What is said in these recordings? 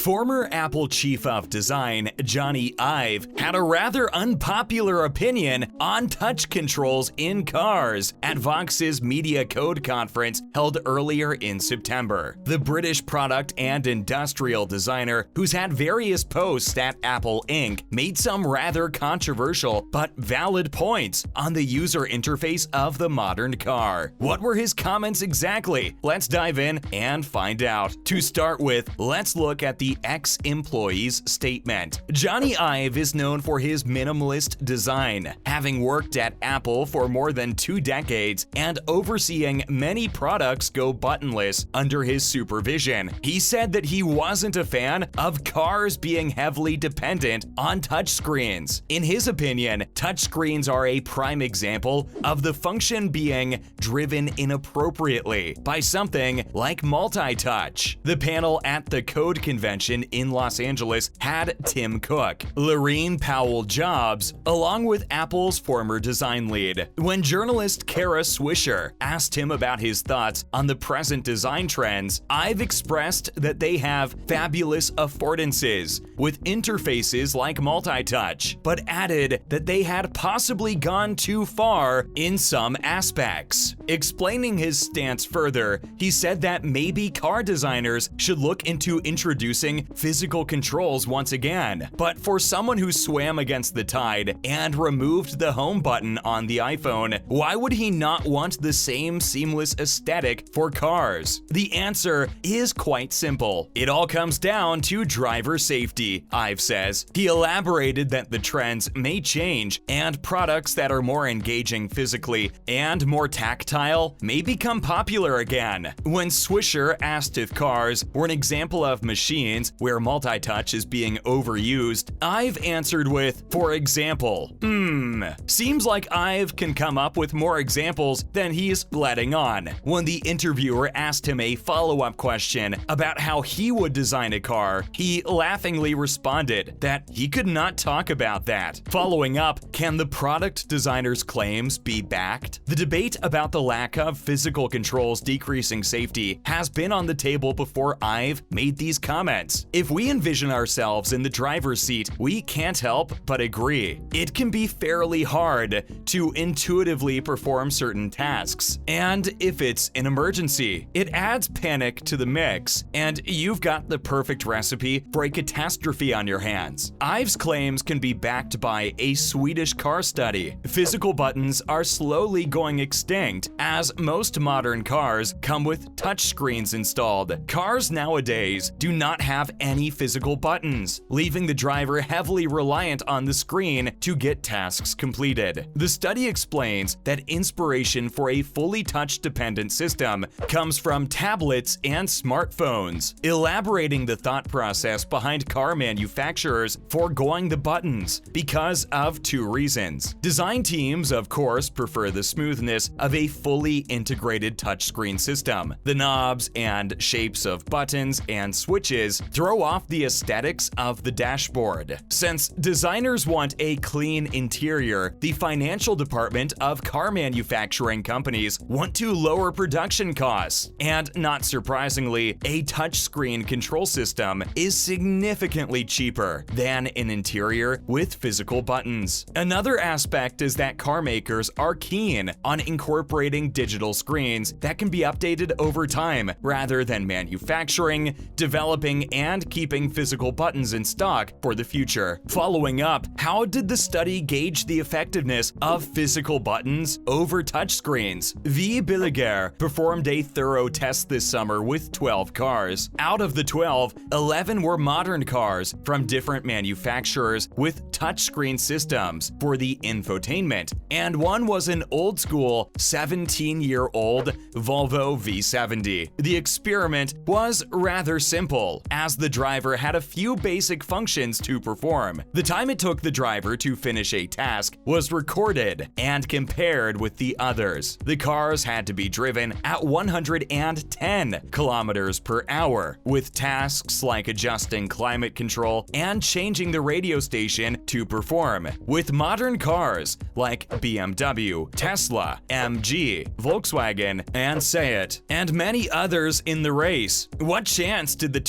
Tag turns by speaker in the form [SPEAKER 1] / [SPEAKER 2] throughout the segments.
[SPEAKER 1] Former Apple Chief of Design, Jony I've, had a rather unpopular opinion on touch controls in cars at Vox's Media Code conference held earlier in September. The British product and industrial designer, who's had various posts at Apple Inc., made some rather controversial but valid points on the user interface of the modern car. What were his comments exactly? Let's dive in and find out. To start with, let's look at the ex-employee's statement. Jony I've is known for his minimalist design, having worked at Apple for more than 2 decades and overseeing many products go buttonless under his supervision. He said that he wasn't a fan of cars being heavily dependent on touchscreens. In his opinion, touchscreens are a prime example of the function being driven inappropriately by something like multitouch. The panel at the Code Convention in Los Angeles had Tim Cook, Lorene Powell-Jobs, along with Apple's former design lead. When journalist Kara Swisher asked him about his thoughts on the present design trends, I've expressed that they have fabulous affordances with interfaces like multitouch, but added that they had possibly gone too far in some aspects. Explaining his stance further, he said that maybe car designers should look into introducing physical controls once again. But for someone who swam against the tide and removed the home button on the iPhone, why would he not want the same seamless aesthetic for cars? The answer is quite simple. It all comes down to driver safety, I've says. He elaborated that the trends may change and products that are more engaging physically and more tactile may become popular again. When Swisher asked if cars were an example of machines where multitouch is being overused, I've answered with, for example. Seems like I've can come up with more examples than he's letting on. When the interviewer asked him a follow-up question about how he would design a car, he laughingly responded that he could not talk about that. Following up, can the product designer's claims be backed? The debate about the lack of physical controls decreasing safety has been on the table before I've made these comments. If we envision ourselves in the driver's seat, we can't help but agree. It can be fairly hard to intuitively perform certain tasks, and if it's an emergency, it adds panic to the mix, and you've got the perfect recipe for a catastrophe on your hands. I've's claims can be backed by a Swedish car study. Physical buttons are slowly going extinct, as most modern cars come with touchscreens installed. Cars nowadays do not have any physical buttons, leaving the driver heavily reliant on the screen to get tasks completed. The study explains that inspiration for a fully touch-dependent system comes from tablets and smartphones, elaborating the thought process behind car manufacturers foregoing the buttons because of 2 reasons. Design teams, of course, prefer the smoothness of a fully integrated touchscreen system. The knobs and shapes of buttons and switches throw off the aesthetics of the dashboard. Since designers want a clean interior, the financial department of car manufacturing companies want to lower production costs. And not surprisingly, a touchscreen control system is significantly cheaper than an interior with physical buttons. Another aspect is that car makers are keen on incorporating digital screens that can be updated over time rather than manufacturing, developing, and keeping physical buttons in stock for the future. Following up, how did the study gauge the effectiveness of physical buttons over touchscreens? V. Billiger performed a thorough test this summer with 12 cars. Out of the 12, 11 were modern cars from different manufacturers with touchscreen systems for the infotainment, and one was an old-school 17-year-old Volvo V70. The experiment was rather simple, as the driver had a few basic functions to perform. The time it took the driver to finish a task was recorded and compared with the others. The cars had to be driven at 110 kilometers per hour, with tasks like adjusting climate control and changing the radio station to perform. With modern cars like BMW, Tesla, MG, Volkswagen, and Seat, and many others in the race, what chance did the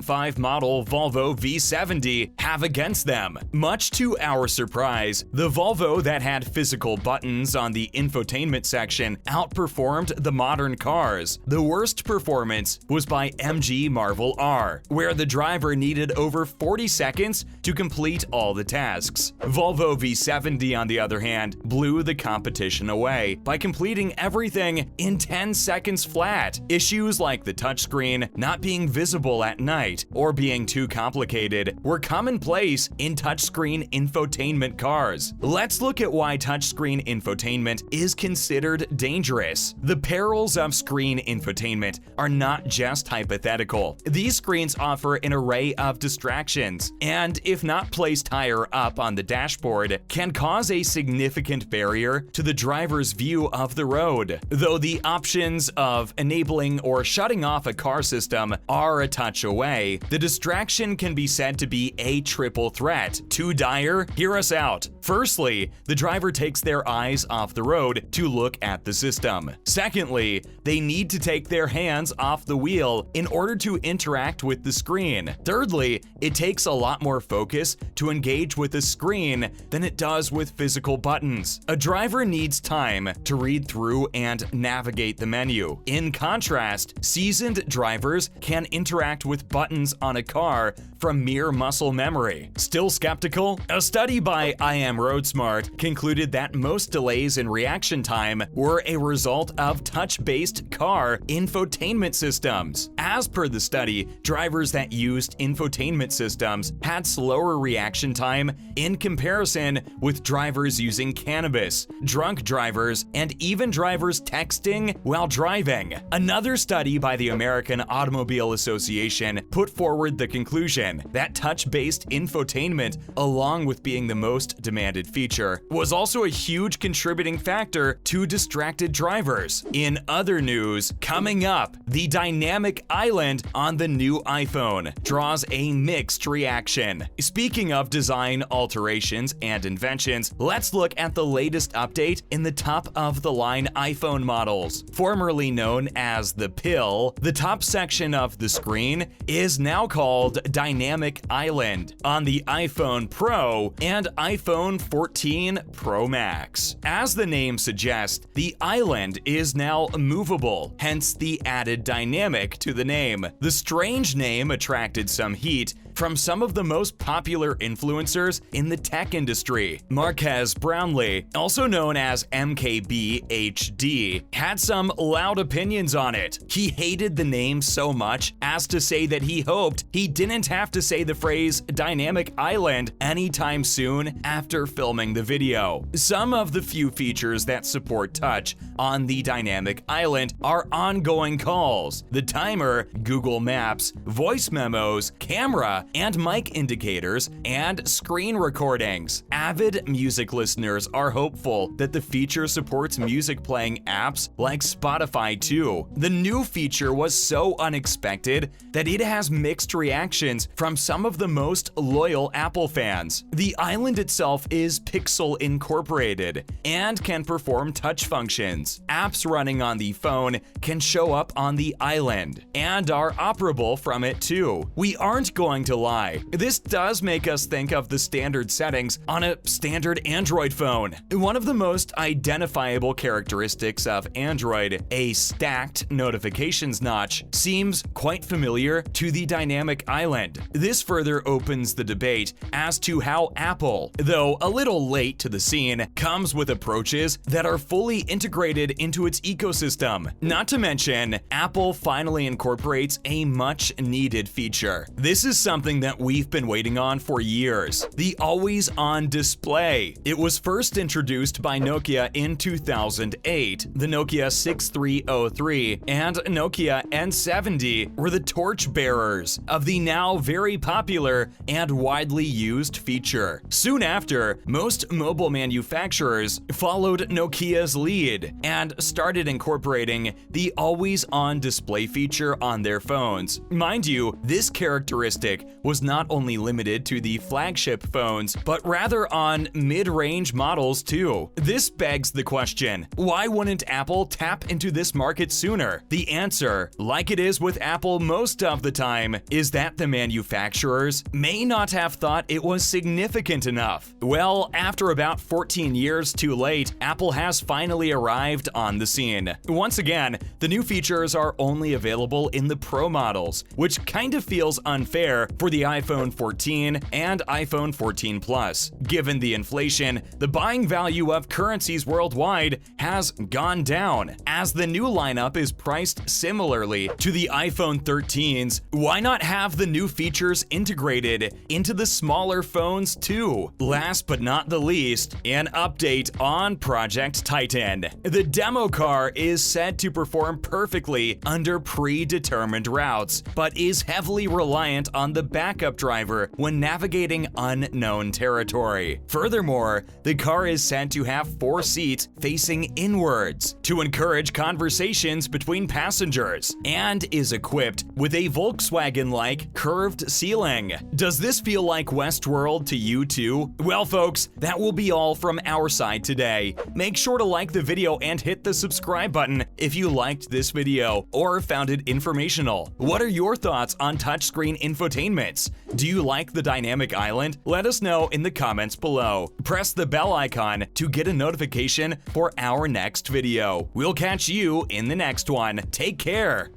[SPEAKER 1] 2005 model Volvo V70 have against them. Much to our surprise, the Volvo that had physical buttons on the infotainment section outperformed the modern cars. The worst performance was by MG Marvel R, where the driver needed over 40 seconds to complete all the tasks. Volvo V70, on the other hand, blew the competition away by completing everything in 10 seconds flat. Issues like the touchscreen not being visible at night or being too complicated were commonplace in touchscreen infotainment cars. Let's look at why touchscreen infotainment is considered dangerous. The perils of screen infotainment are not just hypothetical. These screens offer an array of distractions, and if not placed higher up on the dashboard, can cause a significant barrier to the driver's view of the road. Though the options of enabling or shutting off a car system are a touch away, the distraction can be said to be a triple threat. Too dire? Hear us out. Firstly, the driver takes their eyes off the road to look at the system. Secondly, they need to take their hands off the wheel in order to interact with the screen. Thirdly, it takes a lot more focus to engage with the screen than it does with physical buttons. A driver needs time to read through and navigate the menu. In contrast, seasoned drivers can interact with buttons on a car from mere muscle memory. Still skeptical? A study by I Am RoadSmart concluded that most delays in reaction time were a result of touch-based car infotainment systems. As per the study, drivers that used infotainment systems had slower reaction time in comparison with drivers using cannabis, drunk drivers, and even drivers texting while driving. Another study by the American Automobile Association put forward the conclusion that touch-based infotainment, along with being the most demanded feature, was also a huge contributing factor to distracted drivers. In other news, coming up, the dynamic island on the new iPhone draws a mixed reaction. Speaking of design alterations and inventions, let's look at the latest update in the top-of-the-line iPhone models. Formerly known as the pill, the top section of the screen is now called Dynamic Island on the iPhone Pro and iPhone 14 Pro Max. As the name suggests, the island is now movable, hence the added dynamic to the name. The strange name attracted some heat from some of the most popular influencers in the tech industry. Marques Brownlee, also known as MKBHD, had some loud opinions on it. He hated the name so much as to say that he hoped he didn't have to say the phrase Dynamic Island anytime soon after filming the video. Some of the few features that support touch on the Dynamic Island are ongoing calls, the timer, Google Maps, voice memos, camera, and mic indicators, and screen recordings. Avid music listeners are hopeful that the feature supports music playing apps like Spotify too. The new feature was so unexpected that it has mixed reactions from some of the most loyal Apple fans. The island itself is Pixel incorporated and can perform touch functions. Apps running on the phone can show up on the island and are operable from it too. We aren't going to lie, this does make us think of the standard settings on a standard Android phone. One of the most identifiable characteristics of Android, a stacked notifications notch, seems quite familiar to the Dynamic Island. This further opens the debate as to how Apple, though a little late to the scene, comes with approaches that are fully integrated into its ecosystem. Not to mention, Apple finally incorporates a much-needed feature. This is something that we've been waiting on for years: the always-on display. It was first introduced by Nokia in 2008. The Nokia 6303 and Nokia N70 were the torchbearers of the now very popular and widely used feature. Soon after, most mobile manufacturers followed Nokia's lead and started incorporating the always-on display feature on their phones. Mind you, this characteristic was not only limited to the flagship phones, but rather better on mid-range models too. This begs the question, why wouldn't Apple tap into this market sooner? The answer, like it is with Apple most of the time, is that the manufacturers may not have thought it was significant enough. Well, after about 14 years too late, Apple has finally arrived on the scene. Once again, the new features are only available in the Pro models, which kind of feels unfair for the iPhone 14 and iPhone 14 Plus. Given the inflation, the buying value of currencies worldwide has gone down. As the new lineup is priced similarly to the iPhone 13s, why not have the new features integrated into the smaller phones too? Last but not the least, an update on Project Titan. The demo car is said to perform perfectly under predetermined routes, but is heavily reliant on the backup driver when navigating unknown territory. Furthermore, the car is said to have 4 seats facing inwards to encourage conversations between passengers, and is equipped with a Volkswagen-like curved ceiling. Does this feel like Westworld to you too? Well folks, that will be all from our side today. Make sure to like the video and hit the subscribe button if you liked this video or found it informational. What are your thoughts on touchscreen infotainments? Do you like the dynamic island? Let us know in the comments below. Press the bell icon to get a notification for our next video. We'll catch you in the next one. Take care.